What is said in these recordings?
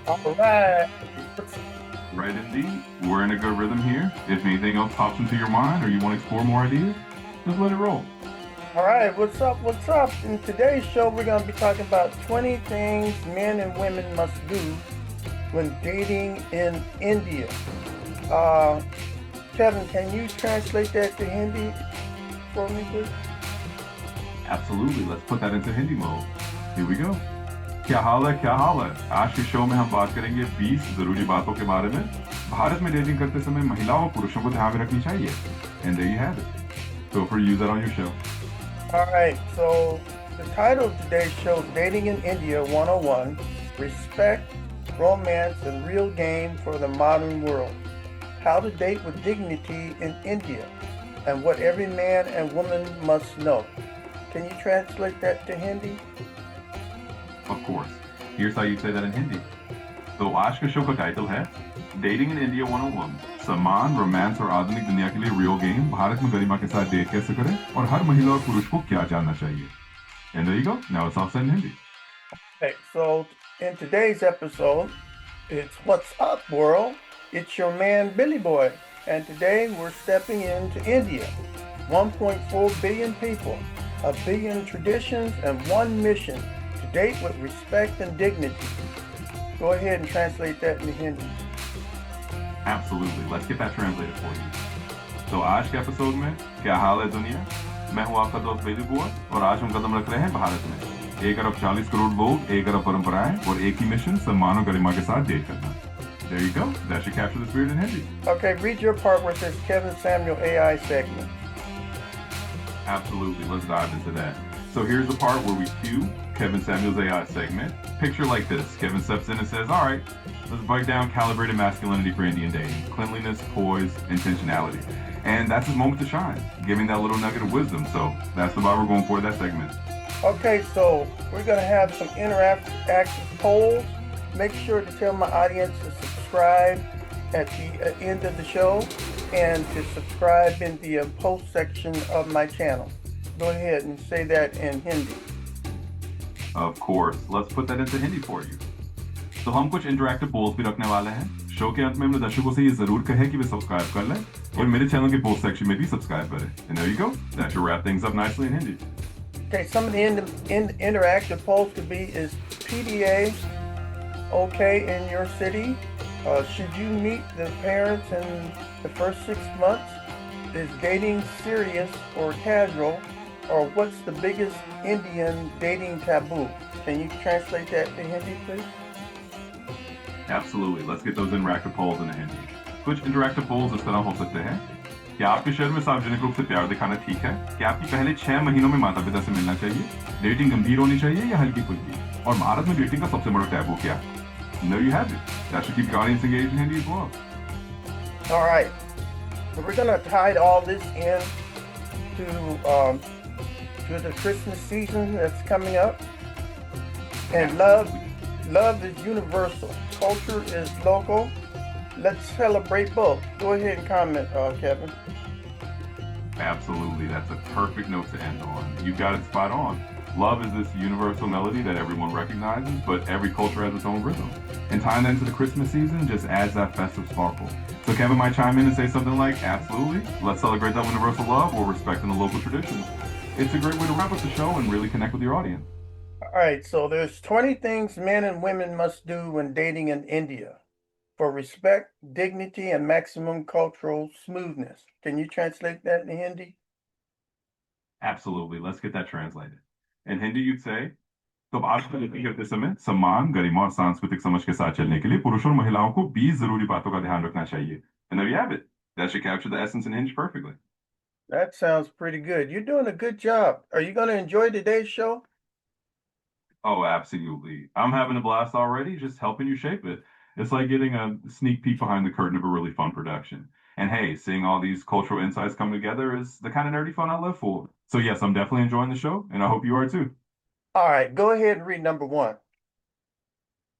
All right. What's Right, indeed. We're in a good rhythm here. If anything else pops into your mind or you want to explore more ideas, just let it roll. all right? What's up? What's up? In today's show, we're going to be talking about 20 things men and women must do when dating in India. Uh, Kevin, can you translate that to Hindi for me, please? Absolutely. Let's put that into Hindi mode. Here we go. क्या हाल है क्या हाल है आज के show में हम बात करेंगे 20 जरूरी बातों के बारे में भारत में डेटिंग करते समय महिलाओं और पुरुषों को ध्यान में रखनी चाहिए and there you have it feel free to use that on your show All right. So, the title of today's show, Dating in India 101, Respect, Romance, and Real Game for the Modern World. How to date with dignity in India, and what every man and woman must know. Can you translate that to Hindi? Of course here's how you say that in Hindi तो आज के show का title है dating in India 101 सम्मान romance और आधुनिक दुनिया के लिए रियल गेम भारत में गरिमा के साथ डेट कैसे करें और हर महिला और पुरुष को क्या जानना चाहिए and there you go now it's all said in Hindi Okay, so in today's episode, it's What's Up, World? It's your man, Billy Boy, and today we're stepping into India. 1.4 billion people, a billion traditions, and one mission to date with respect and dignity. Go ahead and translate that into Hindi. Absolutely. Let's get that translated for you. तो आज के episode में क्या हाल है दुनिया मैं हूं आपका दोस्त बेली बुआ और आज हम कदम रख रहे हैं भारत में 1 अरब 40 करोड़ लोग 1 अरब परंपराएं और एक ही मिशन सम्मान और गरिमा के साथ डेट करना There you go. That should capture the spirit in Hindi. Okay, read your part where it says Kevin Samuel AI segment. Absolutely. Let's dive into that. So here's the part where we cue Kevin Samuel's AI segment. Picture like this. Kevin steps in and says, all right, let's break down calibrated masculinity for Indian dating. Cleanliness, poise, intentionality. And that's his moment to shine, giving that little nugget of wisdom. So that's the vibe we're going for that segment. Okay, so we're going to have some interactive polls. Make sure to tell my audience to subscribe at the end of the show and to subscribe in the post section of my channel. Go ahead and say that in Hindi. Of course. Let's put that into Hindi for you. तो हम कुछ interactive poles भी रखने वाले हैं show के अंत में अपने दर्शकों से ये जरूर कहें कि वे सब्सक्राइब कर लें और मेरे चैनल के पोस्ट सेक्शन में भी सब्सक्राइब करें and there you go that should wrap things up nicely in Hindi. Okay, some of the interactive polls could be: is PDA okay in your city? Should you meet the parents in the first 6 months? Is dating serious or casual? Or what's the biggest Indian dating taboo? Can you translate that to Hindi, please? Absolutely. Let's get those interactive polls in Hindi. कुछ interactive poles इस तरह हो सकते हैं क्या आपके शहर में सार्वजनिक रूप से प्यार दिखाना ठीक है क्या आपकी पहले 6 महीनों में माता पिता से मिलना चाहिए डेटिंग गंभीर होनी चाहिए या हल्की फुल्की और भारत में डेटिंग का सबसे बड़ा टैबू क्या है There you have it. That should keep the audience engaged in Hindi as well. All right. So we're going to tie all this in to the Christmas season that's coming up. And love is universal. Culture is local. Let's celebrate both. Go ahead and comment, Kevin. Absolutely. That's a perfect note to end on. You got it spot on. Love is this universal melody that everyone recognizes, but every culture has its own rhythm. And tying that into the Christmas season just adds that festive sparkle. So Kevin might chime in and say something like, absolutely, let's celebrate that universal love while respecting the local traditions. It's a great way to wrap up the show and really connect with your audience. All right, so there's 20 things men and women must do when dating in India for respect, dignity, and maximum cultural smoothness. Can you translate that in Hindi? Absolutely. Let's get that translated. In Hindi, you'd say, तो आज की नीति करते समय सम्मान गरिमा और सांस्कृतिक समझ के साथ चलने के लिए पुरुषों और महिलाओं को 20 जरूरी बातों का ध्यान रखना चाहिए And there you have it. That should capture the essence in Hinge perfectly. That sounds pretty good. You're doing a good job. Are you going to enjoy today's show? Oh, absolutely. I'm having a blast already, just helping you shape it. It's like getting a sneak peek behind the curtain of a really fun production. And hey, seeing all these cultural insights come together is the kind of nerdy fun I live for. So yes, I'm definitely enjoying the show, and I hope you are too. All right, go ahead and read number one.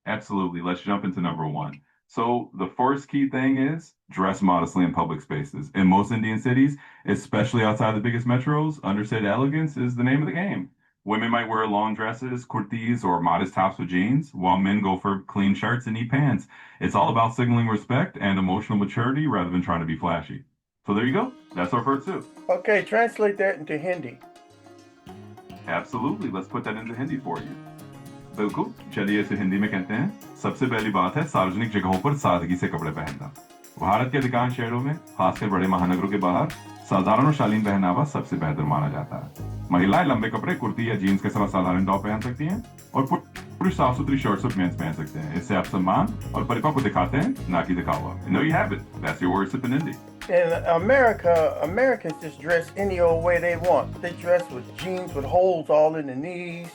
Absolutely. Let's jump into number one. So the first key thing is dress modestly in public spaces. In most Indian cities, especially outside the biggest metros, understated elegance is the name of the game. Women might wear long dresses, kurtis, or modest tops with jeans, while men go for clean shirts and neat pants. It's all about signaling respect and emotional maturity rather than trying to be flashy. So there you go. That's our first two. Okay, translate that into Hindi. Absolutely. Let's put that into Hindi for you. बिल्कुल चलिए इसे हिंदी में कहते हैं सबसे पहली बात है सार्वजनिक जगहों पर सादगी से कपड़े पहनना भारत के अधिकांश शहरों में खासकर बड़े महानगरों के बाहर साधारण और शालीन पहनावा सबसे बेहतर माना जाता है महिलाएं लंबे कपड़े कुर्ती या जीन्स के साथ साधारण टॉप पहन सकती हैं और पुरुष साफ सुथरी शर्ट्स और पैंट्स पहन सकते हैं इससे आप सम्मान और परिपक्व को दिखाते हैं ना कि दिखावा No, you have it. That's your worship in Hindi. In America, Americans just dress any old way they want. They dress with jeans with holes all in the knees,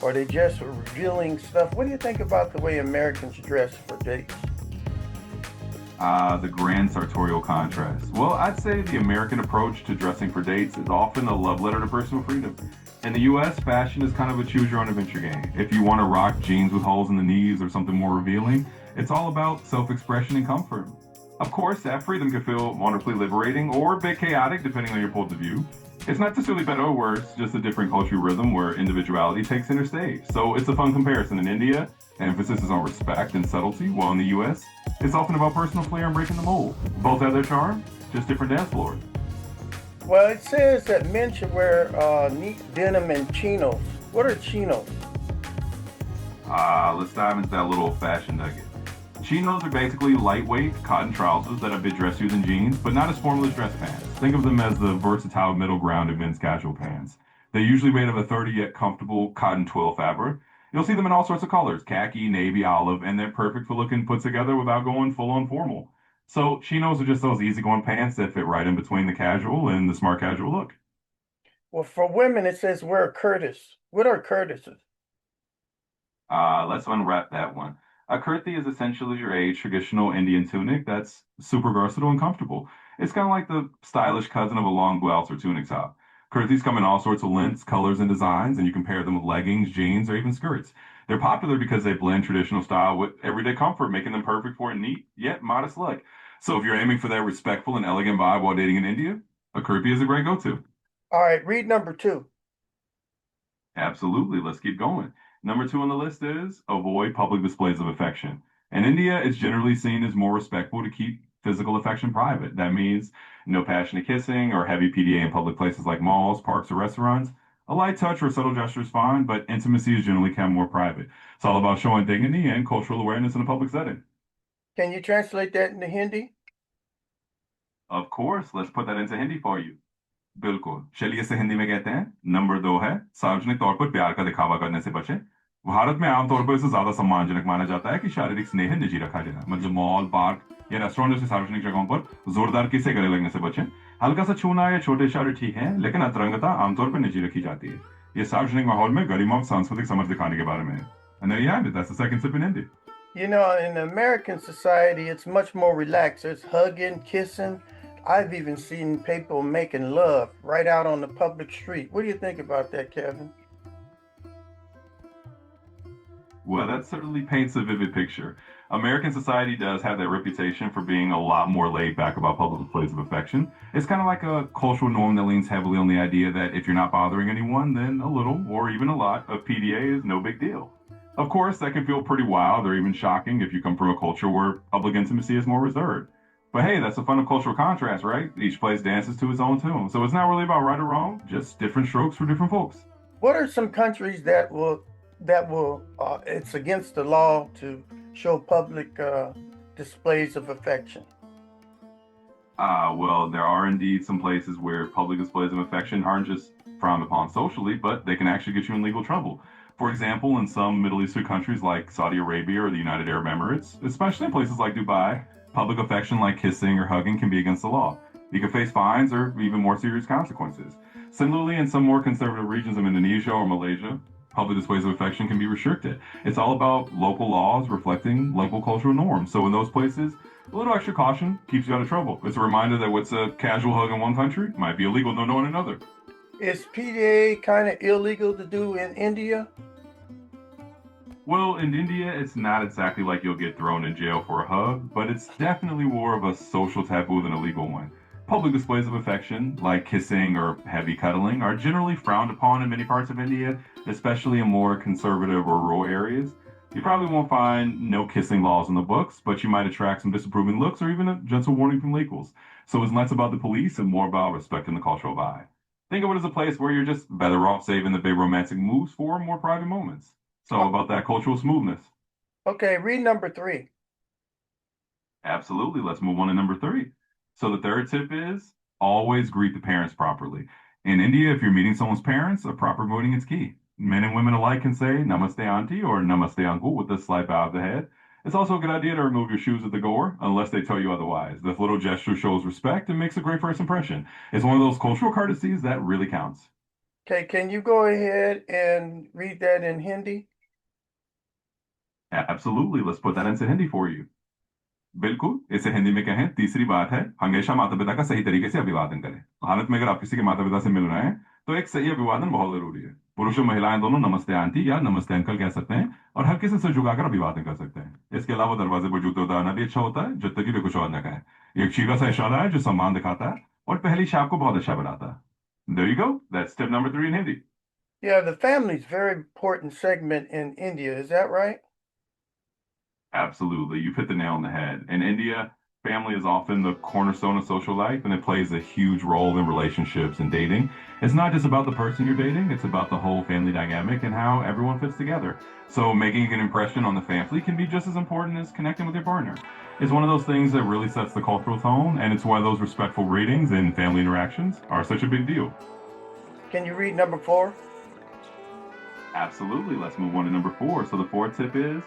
or they dress with revealing stuff. What do you think about the way Americans dress for dates? The grand sartorial contrast. Well, I'd say the American approach to dressing for dates is often a love letter to personal freedom. In the US, fashion is kind of a choose your own adventure game. If you want to rock jeans with holes in the knees or something more revealing, it's all about self expression and comfort. Of course, that freedom can feel wonderfully liberating or a bit chaotic depending on your point of view. It's not necessarily better or worse, just a different cultural rhythm where individuality takes center stage. So it's a fun comparison. In India, the emphasis is on respect and subtlety, while in the US, it's often about personal flair and breaking the mold. Both have their charm, just different dance floors. Well, it says that men should wear neat denim and chinos. What are chinos? Let's dive into that little fashion nugget. Chinos are basically lightweight cotton trousers that have been dressed using jeans, but not as formal as dress pants. Think of them as the versatile middle ground of men's casual pants. They're usually made of a 30 yet comfortable cotton twill fabric. You'll see them in all sorts of colors, khaki, navy, olive, and they're perfect for looking put together without going full on formal. So chinos are just those easygoing pants that fit right in between the casual and the smart casual look. Well, for women, it says wear a Curtis. What are Curtises? Let's unwrap that one. A kurti is essentially a traditional Indian tunic that's super versatile and comfortable. It's kind of like the stylish cousin of a long blouse or tunic top. Kurtis come in all sorts of lengths, colors, and designs, and you can pair them with leggings, jeans, or even skirts. They're popular because they blend traditional style with everyday comfort, making them perfect for a neat yet modest look. So if you're aiming for that respectful and elegant vibe while dating in India, a kurti is a great go-to. All right, read number 2. Absolutely. Let's keep going. Number 2 on the list is avoid public displays of affection. In India, it's generally seen as more respectful to keep physical affection private. That means no passionate kissing or heavy PDA in public places like malls, parks, or restaurants. A light touch or subtle gesture is fine, but intimacy is generally kept more private. It's all about showing dignity and cultural awareness in a public setting. Can you translate that into Hindi? Of course, let's put that into Hindi for you. बिल्कुल चलिए इसे हिंदी में कहते हैं number 2 है सार्वजनिक तौर पर प्यार का दिखावा करने से बचें भारत में आमतौर पर इसे ज्यादा सम्मानजनक माना जाता है कि शारीरिक स्नेह निजी रखा जाए मतलब मॉल पार्क या रेस्टोरेंट जैसे सार्वजनिक जगहों पर जोरदार किसे गले लगने से बचें हल्का सा छूना या छोटे इशारे ठीक है लेकिन अतरंगता आमतौर पर निजी रखी जाती है ये सार्वजनिक माहौल में गरिमा और सांस्कृतिक समझ दिखाने के बारे में है And there you have it. That's the second sip in Hindi. You know, in American society, it's much more relaxed. There's hugging, kissing. I've even seen people making love right out on the public street. What do you think about that, Kevin? Well, that certainly paints a vivid picture. American society does have that reputation for being a lot more laid back about public displays of affection. It's kind of like a cultural norm that leans heavily on the idea that if you're not bothering anyone, then a little or even a lot of PDA is no big deal. Of course, that can feel pretty wild or even shocking if you come from a culture where public intimacy is more reserved. But hey, that's the fun of cultural contrast, right? Each place dances to its own tune. So it's not really about right or wrong, just different strokes for different folks. What are some countries that will it's against the law to show public displays of affection? Well, there are indeed some places where public displays of affection aren't just frowned upon socially, but they can actually get you in legal trouble. For example, in some Middle Eastern countries like Saudi Arabia or the United Arab Emirates, especially in places like Dubai, public affection like kissing or hugging can be against the law. You can face fines or even more serious consequences. Similarly, in some more conservative regions of Indonesia or Malaysia, public displays of affection can be restricted. It's all about local laws reflecting local cultural norms. So in those places, a little extra caution keeps you out of trouble. It's a reminder that what's a casual hug in one country might be illegal to know in another. Is PDA kind of illegal to do in India? Well, in India, it's not exactly like you'll get thrown in jail for a hug, but it's definitely more of a social taboo than a legal one. Public displays of affection, like kissing or heavy cuddling, are generally frowned upon in many parts of India, especially in more conservative or rural areas. You probably won't find no kissing laws in the books, but you might attract some disapproving looks or even a gentle warning from legals. So it's less about the police and more about respecting the cultural vibe. Think of it as a place where you're just better off saving the big romantic moves for more private moments. So O- about that cultural smoothness. Okay, read number 3. Absolutely. Let's move on to number three. So the third tip is always greet the parents properly. In India, if you're meeting someone's parents, a proper greeting is key. Men and women alike can say namaste auntie or namaste uncle with a slight bow of the head. It's also a good idea to remove your shoes at the door unless they tell you otherwise. This little gesture shows respect and makes a great first impression. It's one of those cultural courtesies that really counts. Okay, can you go ahead and read that in Hindi? Absolutely. Let's put that into Hindi for you. बिल्कुल इसे हिंदी में कहें तीसरी बात है हमेशा माता पिता का सही तरीके से अभिवादन करें हालत में अगर आप किसी के माता पिता से मिल रहे हैं तो एक सही अभिवादन बहुत जरूरी है पुरुष और महिलाएं दोनों नमस्ते आंटी या नमस्ते अंकल कह सकते हैं और हल्के से सिर झुकाकर अभिवादन कर सकते हैं इसके अलावा दरवाजे पर जूते उतारना भी अच्छा होता है जब तक कि वे कुछ और न कहें ये एक सीधा सा इशारा है जो सम्मान दिखाता है और पहली छाप को बहुत अच्छा बनाता है There you go. That's tip number three in Hindi. Yeah, the family's very important segment in India. Is that right? Absolutely. You've hit the nail on the head. In India, family is often the cornerstone of social life, and it plays a huge role in relationships and dating. It's not just about the person you're dating, it's about the whole family dynamic and how everyone fits together. So, making an impression on the family can be just as important as connecting with your partner. It's one of those things that really sets the cultural tone, and it's why those respectful greetings and family interactions are such a big deal. Can you read number 4? Absolutely. Let's move on to number four. So, the fourth tip is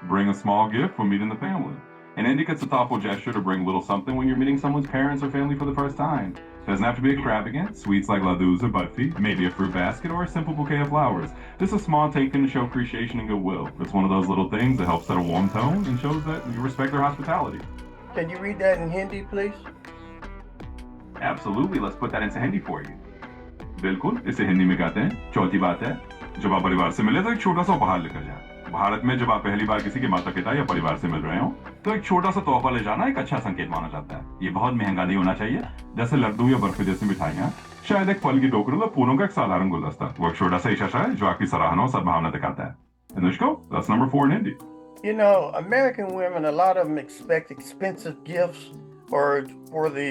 bring a small gift when meeting the family. In India, it's a thoughtful gesture to bring a little something when you're meeting someone's parents or family for the first time. It doesn't have to be extravagant. Sweets like ladus or barfi, maybe a fruit basket, or a simple bouquet of flowers. Just a small taken to show appreciation and goodwill. It's one of those little things that helps set a warm tone and shows that you respect their hospitality. Can you read that in Hindi, please? Absolutely. Let's put that into Hindi for you. बिल्कुल इसे हिंदी में कहते हैं चौथी बात है जब आप परिवार से मिले तो एक छोटा सा उपहार लेकर जाए भारत में जब आप पहली बार किसी के माता पिता या परिवार से मिल रहे हो तो एक छोटा सा तोहफा ले जाना एक अच्छा संकेत माना जाता है ये बहुत महंगा नहीं होना चाहिए जैसे लड्डू या बर्फी जैसी मिठाइयाँ शायद एक फल की टोकरी या फूलों का एक साधारण गुलदस्ता वो एक छोटा सा इशारा है जो आपकी सराहना और सद्भावना दिखाता है Anushka, that's number four in Hindi. You know, American women, a lot of them expect expensive gifts or for the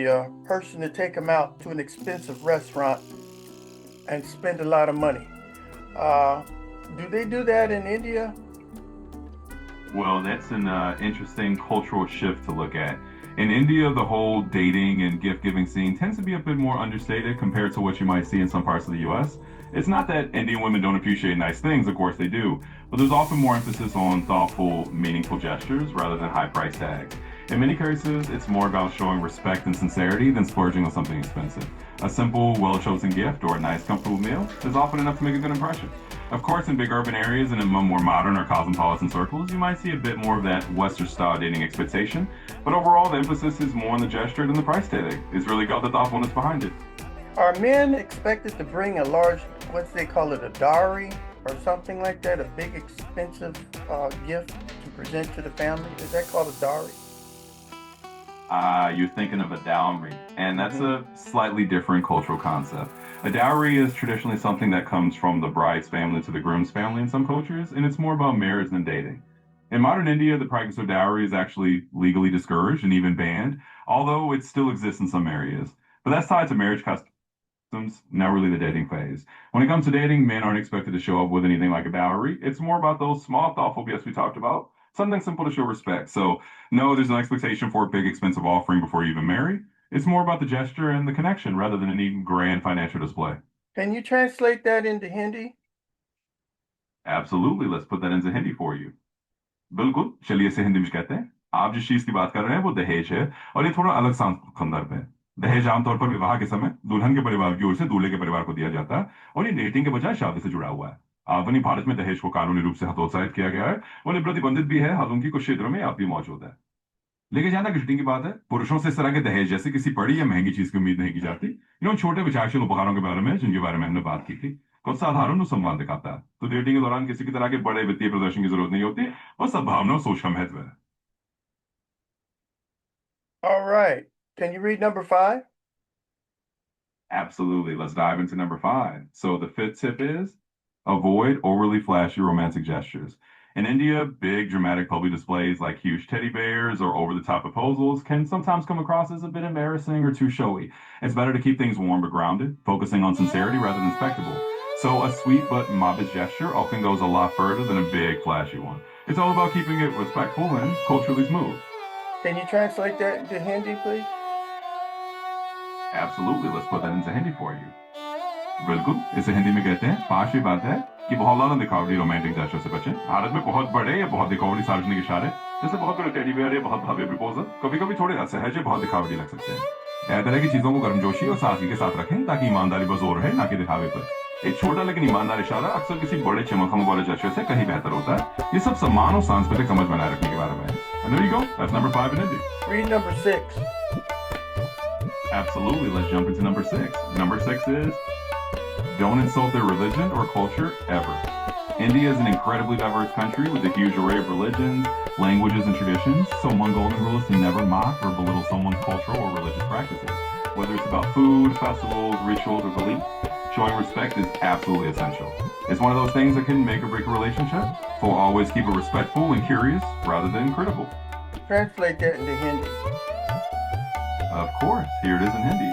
person to take them out to an expensive restaurant and spend a lot of money. Uh, do they do that in India? Well, that's an interesting cultural shift to look at. In India, the whole dating and gift giving scene tends to be a bit more understated compared to what you might see in some parts of the US. It's not that Indian women don't appreciate nice things, of course they do, but there's often more emphasis on thoughtful, meaningful gestures rather than high price tags. In many cases, it's more about showing respect and sincerity than splurging on something expensive. A simple, well chosen gift or a nice, comfortable meal is often enough to make a good impression. Of course, in big urban areas and in more modern or cosmopolitan circles, you might see a bit more of that Western style dating expectation. But overall, the emphasis is more on the gesture than the price tag. It's really got the thoughtfulness behind it. Are men expected to bring a large, what they call it, a dowry or something like that, a big expensive gift to present to the family? Is that called a dowry? You're thinking of a dowry, and that's Hmm. a slightly different cultural concept. A dowry is traditionally something that comes from the bride's family to the groom's family in some cultures, and it's more about marriage than dating. In modern India, the practice of dowry is actually legally discouraged and even banned, although it still exists in some areas. But that's tied to marriage customs, not really the dating phase. When it comes to dating, men aren't expected to show up with anything like a dowry. It's more about those small, thoughtful gifts we talked about, something simple to show respect. So, no, there's no expectation for a big, expensive offering before you even marry. It's more about the gesture and the connection rather than any grand financial display. Can you translate that into Hindi? Absolutely. Let's put that into Hindi for you. बिल्कुल चलिए इसे हिंदी में कहते हैं आप जिस चीज की बात कर रहे हैं वो दहेज है और ये थोड़ा अलग संदर्भ है दहेज आमतौर पर विवाह के समय दुल्हन के परिवार की ओर से दूल्हे के परिवार को दिया जाता है और ये डेटिंग के बजाय शादी से जुड़ा हुआ है वहीं भारत में दहेज को कानूनी रूप से हतोत्साहित किया गया है और ये प्रतिबंधित भी है हालांकि कुछ क्षेत्रों में अब भी मौजूद है लेकिन ज्यादा घटिंग की बात है पुरुषों से इस तरह के दहेज जैसे किसी बड़ी या महंगी चीज की उम्मीद नहीं की जाती छोटे विचारशील उपहारों के बारे में जिनके बारे में हमने बात की थी कुछ साधारण संवाद दिखाता है तो डेटिंग के दौरान किसी की तरह के बड़े वित्तीय प्रदर्शन की जरूरत नहीं होती और सद्भावना और सोच का महत्व है All right. Can you read number 5? Absolutely. Let's dive into number five. So the fifth tip is avoid overly flashy romantic gestures. In India, big dramatic public displays like huge teddy bears or over-the-top proposals can sometimes come across as a bit embarrassing or too showy. It's better to keep things warm but grounded, focusing on sincerity rather than spectacle. So a sweet but modest gesture often goes a lot further than a big flashy one. It's all about keeping it respectful and culturally smooth. Can you translate that into Hindi, please? Absolutely. Let's put that into Hindi for you. बिल्कुल इसे हिंदी में कहते हैं पांचवी बात है कि बहुत ज्यादा दिखावटी रोमांटिक जेस्चर से बचें। भारत में बहुत बड़े या बहुत दिखावटी सार्वजनिक इशारे जैसे बहुत बड़े टेडी बेयर या बहुत भव्य प्रपोजल कभी कभी थोड़े असहज या बहुत दिखावटी लग सकते हैं। तरह की चीजों को गर्मजोशी और सादगी के साथ रखें ताकि ईमानदारी पर जोर रहे ना कि दिखावे पर। एक छोटा लेकिन ईमानदार इशारा अक्सर किसी बड़े चमक वाले जेस्चर से कहीं बेहतर होता है। ये सब सम्मान और सांस्कृतिक समझ बनाए रखने के बारे में है। And there you go. That's number 5 in Hindi. Read number 6. Absolutely. Let's jump into number 6. Number 6 is don't insult their religion or culture ever. India is an incredibly diverse country with a huge array of religions, languages, and traditions, so one golden rule is to never mock or belittle someone's cultural or religious practices. Whether it's about food, festivals, rituals, or beliefs, showing respect is absolutely essential. It's one of those things that can make or break a relationship, so always keep it respectful and curious rather than critical. Translate that into Hindi. Of course, here it is in Hindi.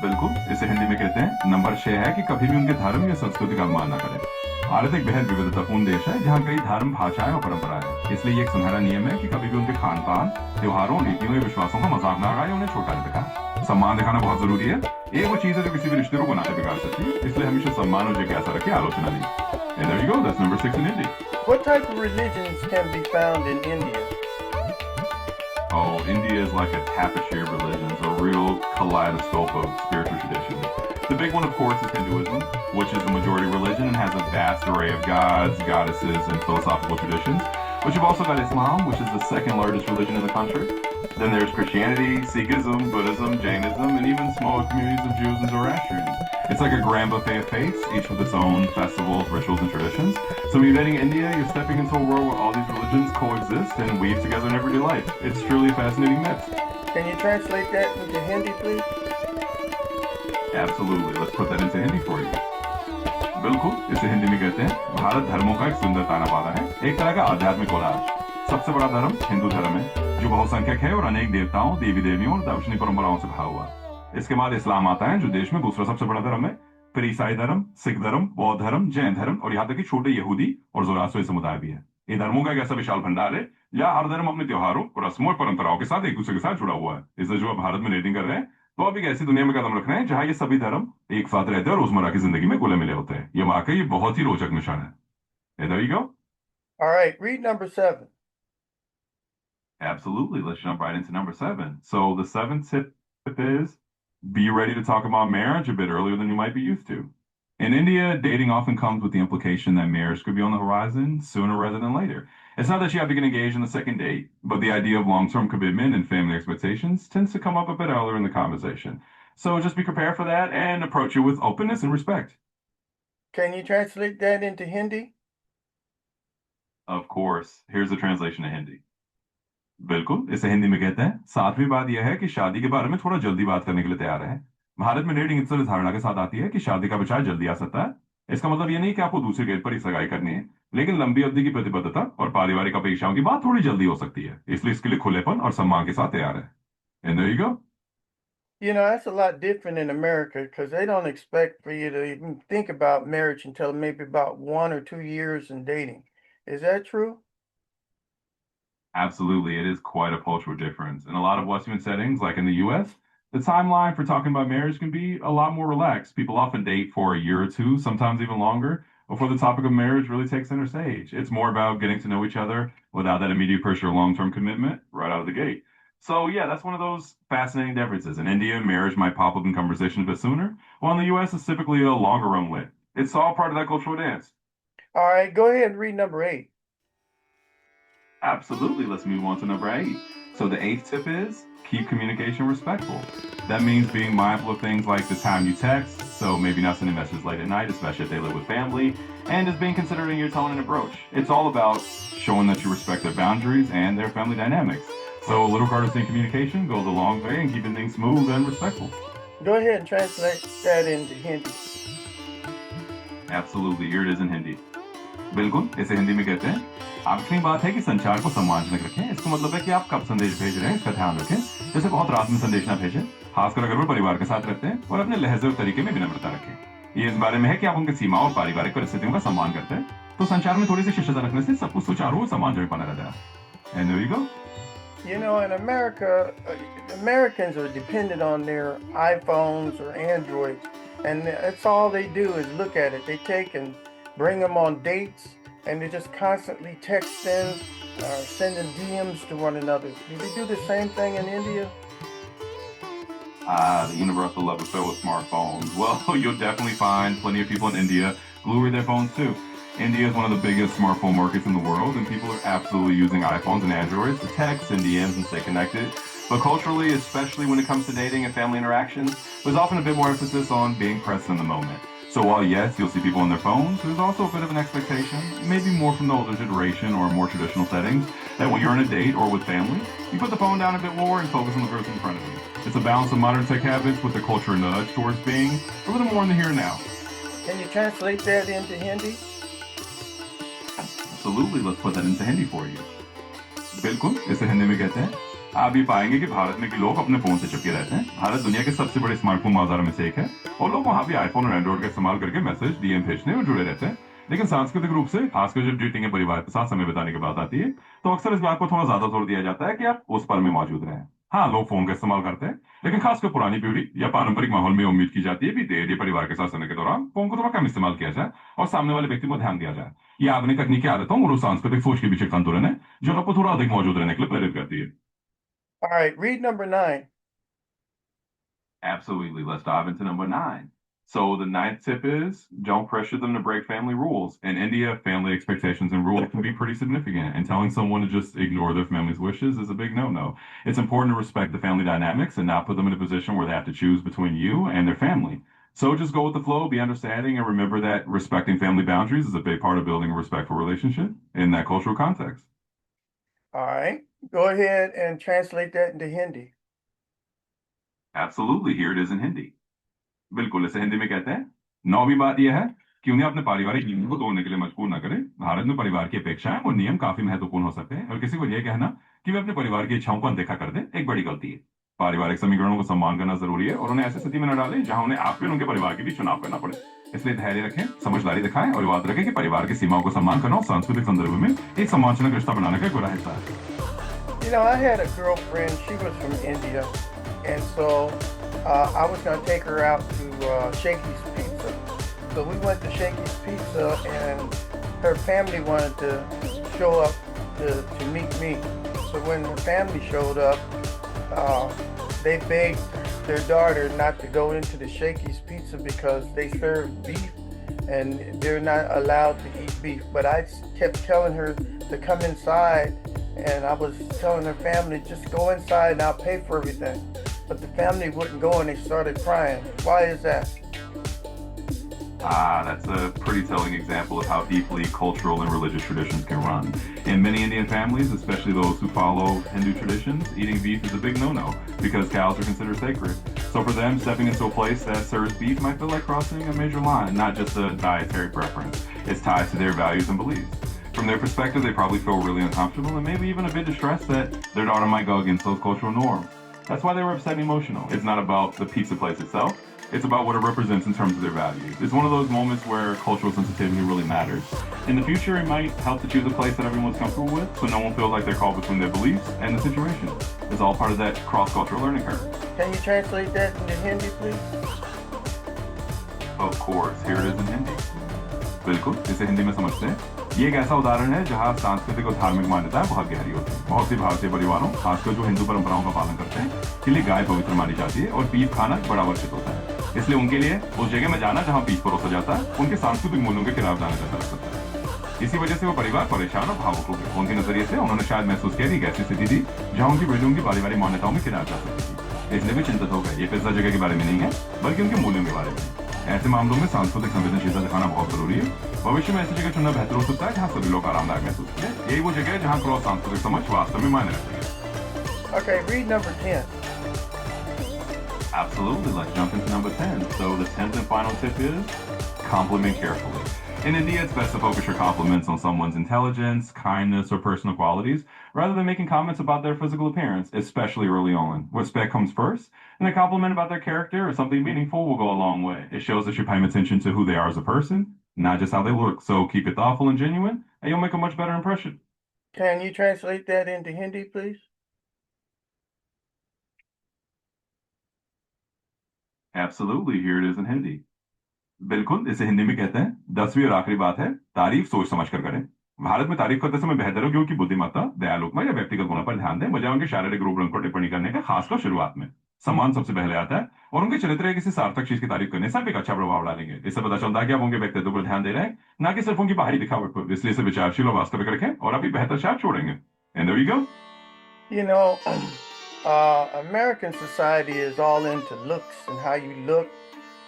बिल्कुल इसे हिंदी में कहते हैं number 6 है कि कभी भी उनके धर्म या संस्कृति का अपमान न करें। भारत एक बेहद विविधतापूर्ण देश है जहाँ कई धर्म भाषाएं और परंपराएं हैं। इसलिए एक सुनहरा नियम है कि कभी भी उनके खान पान त्योहारों रीतियों या विश्वासों का मजाक न उड़ाएं, उन्हें छोटा न दिखाएं। सम्मान दिखाना बहुत जरूरी है। ये वो चीज है जो किसी भी रिश्ते को बनाते बिगाड़ सकती है, इसलिए हमेशा सम्मान और जिज्ञासा रखें, आलोचना नहीं। And there you go, that's number 6 in Hindi. What type of religions can be found in India? Oh, India is like a tapestry of religions, a real kaleidoscope of spiritual traditions. The big one, of course, is Hinduism, which is the majority religion and has a vast array of gods, goddesses, and philosophical traditions. But you've also got Islam, which is the second largest religion in the country. Then there's Christianity, Sikhism, Buddhism, Jainism, and even smaller communities of Jews and Zoroastrians. It's like a grand buffet of faiths, each with its own festivals, rituals, and traditions. So when you're visiting India, you're stepping into a world where all these religions coexist and weave together in everyday life. It's truly a fascinating mix. Can you translate that into Hindi, please? Absolutely. Let's put that into Hindi for you. बिल्कुल इसे हिंदी में कहते हैं भारत धर्मों का एक सुंदर ताना बाना है, एक तरह का आध्यात्मिक कोलाज। सबसे बड़ा धर्म हिंदू धर्म है जो बहुसंख्यक है और अनेक देवताओं, देवी देवियों और दार्शनिक परंपराओं से भरा हुआ। इसके बाद इस्लाम आता है जो देश में दूसरा सबसे बड़ा धर्म है। फिर ईसाई धर्म, सिख धर्म, बौद्ध धर्म, जैन धर्म और यहाँ तक कि छोटे यहूदी और ज़ोरास्ट्रीय समुदाय भी है। ये धर्मों का एक ऐसा विशाल भंडार है जहाँ हर धर्म अपने त्योहारों, रस्मों और परंपराओं के साथ एक दूसरे के साथ जुड़ा हुआ है। इसलिए जो आप भारत में रेटिंग कर रहे हैं तो आप एक ऐसी दुनिया में कदम रख रहे हैं जहाँ ये सभी धर्म एक साथ रहते हैं और रोजमर्रा की जिंदगी में घुले मिले होते हैं। ये वाकई बहुत ही रोचक मिशन है। There you go. All right, read number 7. Absolutely. Let's jump right into number 7. So the seventh tip is be ready to talk about marriage a bit earlier than you might be used to. In India, dating often comes with the implication that marriage could be on the horizon sooner rather than later. It's not that you have to get engaged on the second date, but the idea of long-term commitment and family expectations tends to come up a bit earlier in the conversation. So just be prepared for that and approach it with openness and respect. Can you translate that into Hindi? Of course. Here's the translation to Hindi. बिल्कुल इसे हिंदी में कहते हैं सातवीं बात यह है कि शादी के बारे में थोड़ा जल्दी बात करने के लिए तैयार है। भारत में डेटिंग अक्सर इस धारणा के साथ आती है कि शादी का विचार जल्दी आ सकता है। इसका मतलब ये नहीं कि आपको दूसरी डेट पर ही सगाई करनी है, लेकिन लंबी अवधि की प्रतिबद्धता और पारिवारिक अपेक्षाओं की बात थोड़ी जल्दी हो सकती है। इसलिए इसके लिए खुलेपन और सम्मान के साथ तैयार है। And there you go. You know, that's a lot different in America because they don't expect for you to even think about marriage until maybe about 1 or 2 years in dating. Is that true? Absolutely, it is quite a cultural difference. In a lot of Western settings, like in the US, the timeline for talking about marriage can be a lot more relaxed. People often date for a year or two, sometimes even longer, before the topic of marriage really takes center stage. It's more about getting to know each other without that immediate pressure of long-term commitment right out of the gate. So yeah, that's one of those fascinating differences. In India, marriage might pop up in conversation a bit sooner, while in the US, it's typically a longer runway. It's all part of that cultural dance. All right, go ahead and read number 8. Absolutely. Let's move on to number 8. So the 8th tip is keep communication respectful. That means being mindful of things like the time you text, so maybe not sending messages late at night, especially if they live with family, and just being considerate in your tone and approach. It's all about showing that you respect their boundaries and their family dynamics. So a little courtesy in communication goes a long way in keeping things smooth and respectful. Go ahead and translate that into Hindi. Absolutely, here it is in Hindi. बिल्कुल, इसे हिंदी में कहते हैं। आखिरी बात है कि संचार को सम्मानजनक रखें। इसका मतलब है कि आप कब संदेश भेज रहे हैं इसका ध्यान रखें। जैसे बहुत रात में संदेश ना भेजें, खासकर अगर वो परिवार के साथ रहते हैं, और अपने लहजे और तरीके में विनम्रता रखें। ये इस बारे में है कि आप उनकी सीमाओं और पारिवारिक परिस्थितियों का सम्मान करते हैं। तो संचार में थोड़ी सी शिष्टता रखने से सब कुछ सुचारू और सम्मानजनक बना रहता है। And there you go. You know, in America, Americans are dependent on their iPhones or Androids, and that's all they do is look at it. They take and bring them on dates, and they just constantly texting or sending DMs to one another. Do they do the same thing in India? The universal love affair with smartphones. Well, you'll definitely find plenty of people in India gluing their phones too. India is one of the biggest smartphone markets in the world, and people are absolutely using iPhones and Androids to text and DMs and stay connected. But culturally, especially when it comes to dating and family interactions, there's often a bit more emphasis on being present in the moment. So while yes, you'll see people on their phones, there's also a bit of an expectation, maybe more from the older generation or more traditional settings, that when you're on a date or with family, you put the phone down a bit more and focus on the person in front of you. It's a balance of modern tech habits with the culture nudge towards being a little more in the here and now. Can you translate that into Hindi? Absolutely, let's put that into Hindi for you. बिल्कुल, इसे हिंदी में कहते हैं। आप ये पाएंगे कि भारत में के लोग अपने फोन से चिपके रहते हैं। भारत दुनिया के सबसे बड़े स्मार्टफोन बाजार में से एक है, और लोग वहाँ भी आईफोन और एंड्रॉइड का इस्तेमाल करके मैसेज, डीएम भेजने और जुड़े रहते हैं। लेकिन सांस्कृतिक रूप से, खासकर जब डेटिंग या परिवार के साथ समय बिताने की बात आती है, तो अक्सर इस बात पर थोड़ा ज्यादा जोर दिया जाता है कि आप उस पल में मौजूद रहें। हाँ, लोग फोन का इस्तेमाल करते हैं, लेकिन खासकर पुरानी पीढ़ी या पारंपरिक माहौल में उम्मीद की जाती है कि देर या परिवार के साथ समय के दौरान फोन को थोड़ा कम इस्तेमाल किया जाए और सामने वाले व्यक्ति को ध्यान दिया जाए। ये आधुनिक तकनीकी आदतों और उस सांस्कृतिक सोच के बीच एक संतुलन है जो आपको थोड़ा अधिक मौजूद रहने के लिए प्रेरित करती है। All right, read number 9. Absolutely. Let's dive into number 9. So the ninth tip is don't pressure them to break family rules. In India, family expectations and rules can be pretty significant, and telling someone to just ignore their family's wishes is a big no-no. It's important to respect the family dynamics and not put them in a position where they have to choose between you and their family. So just go with the flow, be understanding, and remember that respecting family boundaries is a big part of building a respectful relationship in that cultural context. All right, go ahead and translate that into Hindi. Absolutely. Here it is in Hindi. बिल्कुल, इसे हिंदी में कहते हैं। 9वीं बात यह है कि उन्हें अपने पारिवारिक नियमों को तोड़ने के लिए मजबूर न करें। भारत में परिवार की अपेक्षाएं और नियम काफी महत्वपूर्ण हो सकते हैं, और किसी को यह कहना कि वे अपने परिवार की इच्छाओं को अनदेखा कर दें एक बड़ी गलती है। पारिवारिक समीकरणों को सम्मान करना जरूरी है, और उन्हें ऐसी स्थिति में न डालें जहां उन्हें आपके और उनके परिवार के बीच चुनाव करना पड़े। इसलिए धैर्य रखें, समझदारी दिखाएं, और याद रखें कि परिवार की सीमाओं को सम्मान करना और सांस्कृतिक संदर्भ में एक सम्मानजनक रिश्ता बनाने का एक बड़ा हिस्सा है। You know, I had a girlfriend, she was from India, and so I was going to take her out to Shakey's Pizza. So we went to Shakey's Pizza, and her family wanted to show up to meet me. So when her family showed up, they begged their daughter not to go into the Shakey's Pizza because they serve beef, and they're not allowed to eat beef. But I kept telling her to come inside, and I was telling her family, just go inside and I'll pay for everything. But the family wouldn't go, and they started crying. Why is that? That's a pretty telling example of how deeply cultural and religious traditions can run. In many Indian families, especially those who follow Hindu traditions, eating beef is a big no-no because cows are considered sacred. So for them, stepping into a place that serves beef might feel like crossing a major line, not just a dietary preference. It's tied to their values and beliefs. From their perspective, they probably feel really uncomfortable and maybe even a bit distressed that their daughter might go against those cultural norms. That's why they were upset and emotional. It's not about the pizza place itself. It's about what it represents in terms of their values. It's one of those moments where cultural sensitivity really matters. In the future, it might help to choose a place that everyone's comfortable with so no one feels like they're caught between their beliefs and the situation. It's all part of that cross-cultural learning curve. Can you translate that into Hindi, please? Of course, here it is in Hindi. बिल्कुल, इसे हिंदी में समझते हैं। ये एक ऐसा उदाहरण है जहां सांस्कृतिक और धार्मिक मान्यताएं बहुत गहरी होती हैं। बहुत सी भारतीय परिवारों, खासकर जो हिंदू परंपराओं का पालन करते हैं, के लिए गाय पवित्र मानी जाती है और बीफ खाना बड़ा वर्षित होता है। इसलिए उनके लिए उस जगह में जाना जहां बीफ परोसा जाता है, उनके सांस्कृतिक मूल्यों के खिलाफ जाना जैसा लग सकता है। इसी वजह से वो परिवार परेशान और भावुक हो गए। उनके नजरिए से उन्होंने शायद महसूस किया कि एक ऐसी स्थिति थी जहां उनकी बेटियों की पारिवारिक मान्यताओं में खिलाफ जा सकती थी। इसलिए भी चिंतित हो गए। ये पिज्जा जगह के बारे में नहीं है, बल्कि उनके मूल्यों के बारे में। ऐसे मामलों में सांस्कृतिक संवेदनशीलता दिखाना बहुत जरूरी है। भविष्य में ऐसी जगह चुनना बेहतर हो सकता है जहां सभी लोग आरामदायक महसूस करें। यही वो जगह है जहां क्रॉस सांस्कृतिक समझ वास्तव में मायने रखती है। Okay, read number 10. Absolutely. Let's jump into number 10. So the 10th and final tip is compliment carefully. In India, it's best to focus your compliments on someone's intelligence, kindness, or personal qualities, rather than making comments about their physical appearance, especially early on. Respect comes first, and a compliment about their character or something meaningful will go a long way. It shows that you're paying attention to who they are as a person, not just how they look. So keep it thoughtful and genuine, and you'll make a much better impression. Can you translate that into Hindi, please? Absolutely, here it is in Hindi. बिल्कुल इसे हिंदी में कहते हैं 10वीं और आखिरी बात है तारीफ सोच समझ कर करें। भारत में तारीफ करते समय बेहतर हो क्योंकि बुद्धिमत्ता दयालुता या व्यक्तिगत गुणों पर ध्यान दें बजाय उनके शारीरिक रूप रंग पर टिप्पणी करने का, खासकर शुरुआत में। सम्मान सबसे पहले आता है और उनके चरित्र या किसी सार्थक चीज की तारीफ करने से आप एक अच्छा प्रभाव डालेंगे। इससे पता चलता है कि आप उनके व्यक्तित्व पर ध्यान दे रहे हैं, ना कि सिर्फ उनकी बाहरी दिखावट पर। इसलिए इसे विचारशील और वास्तविक रखें और आप एक बेहतर छाप छोड़ेंगे। And there you go. You know, American society is all into looks and how you look.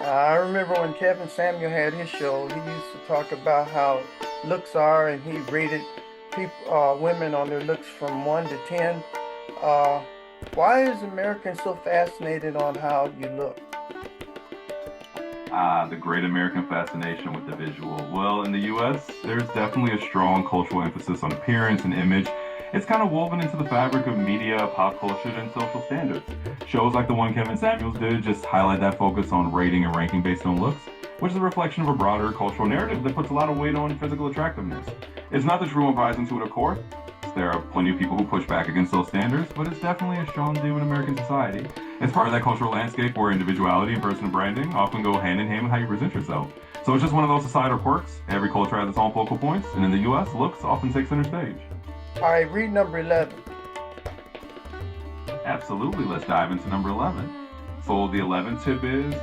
I remember when Kevin Samuel had his show, he used to talk about how looks are, and he rated women on their looks from 1 to 10. Uh, why is American so fascinated on how you look? The great American fascination with the visual. Well, in the US, there's definitely a strong cultural emphasis on appearance and image. It's kind of woven into the fabric of media, pop culture, and social standards. Shows like the one Kevin Samuels did just highlight that focus on rating and ranking based on looks, which is a reflection of a broader cultural narrative that puts a lot of weight on physical attractiveness. It's not the true uprising to it, of course. There are plenty of people who push back against those standards, but it's definitely a strong view in American society. It's part of that cultural landscape where individuality and personal branding often go hand in hand with how you present yourself. So it's just one of those societal quirks. Every culture has its own focal points, and in the US, looks often take center stage. All right, read number 11. Absolutely. Let's dive into number 11. So the 11th tip is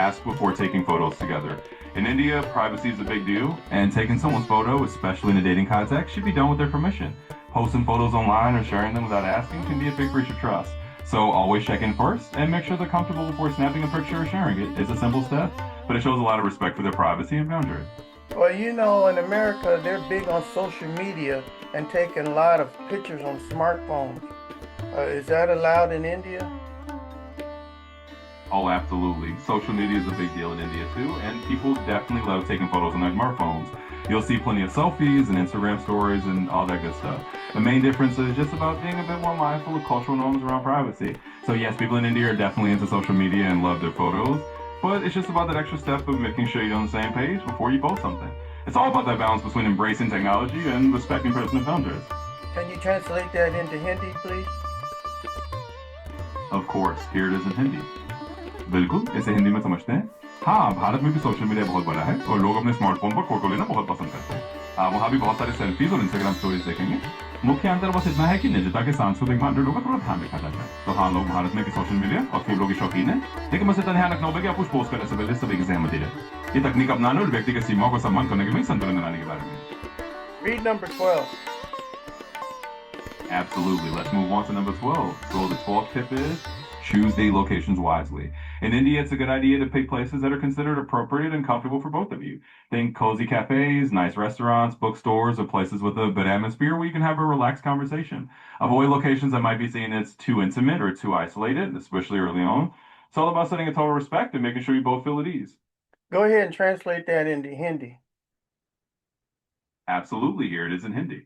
ask before taking photos together. In India, privacy is a big deal, and taking someone's photo, especially in a dating context, should be done with their permission. Posting photos online or sharing them without asking can be a big breach of trust. So always check in first and make sure they're comfortable before snapping a picture or sharing it. It's a simple step, but it shows a lot of respect for their privacy and boundaries. Well, you know, in America, they're big on social media and taking a lot of pictures on smartphones. Is that allowed in India? Oh, absolutely. Social media is a big deal in India too, and people definitely love taking photos on their smartphones. You'll see plenty of selfies and Instagram stories and all that good stuff. The main difference is just about being a bit more mindful of cultural norms around privacy. So yes, people in India are definitely into social media and love their photos, but it's just about that extra step of making sure you're on the same page before you post something. It's all about that balance between embracing technology and respecting personal boundaries. Can you translate that into Hindi, please? Of course, here it is in Hindi. बिल्कुल इसे हिंदी में समझते हैं। हाँ, भारत में भी social media बहुत बड़ा है और लोग अपने स्मार्टफोन पर फोटो लेना बहुत पसंद करते हैं। आप वहाँ भी बहुत सारे सेल्फीज और इंस्टाग्राम स्टोरीज देखेंगे। मुख्य अंतर बस इतना है कि निजता के सांस्कृतिक मानदंडों का थोड़ा ध्यान रखा जाता है। तो हाँ, लोग भारत में भी सोशल मीडिया और फोटो के शौकीन है, लेकिन बस इतना ध्यान रखना होगा कि आप कुछ पोस्ट करने से पहले सभी की सहमति रहे। ये तकनीक अपनाने और व्यक्ति के सीमाओं को सम्मान करने के लिए संतुलन बनाने के बारे में। Read number 12. Absolutely. Let's move on to number 12. So the 12th tip is choose date locations wisely. In India, it's a good idea to pick places that are considered appropriate and comfortable for both of you. Think cozy cafes, nice restaurants, bookstores, or places with a good atmosphere where you can have a relaxed conversation. Avoid locations that might be seen as too intimate or too isolated, especially early on. It's all about setting a total respect and making sure you both feel at ease. Go ahead and translate that into Hindi. Absolutely, here it is in Hindi.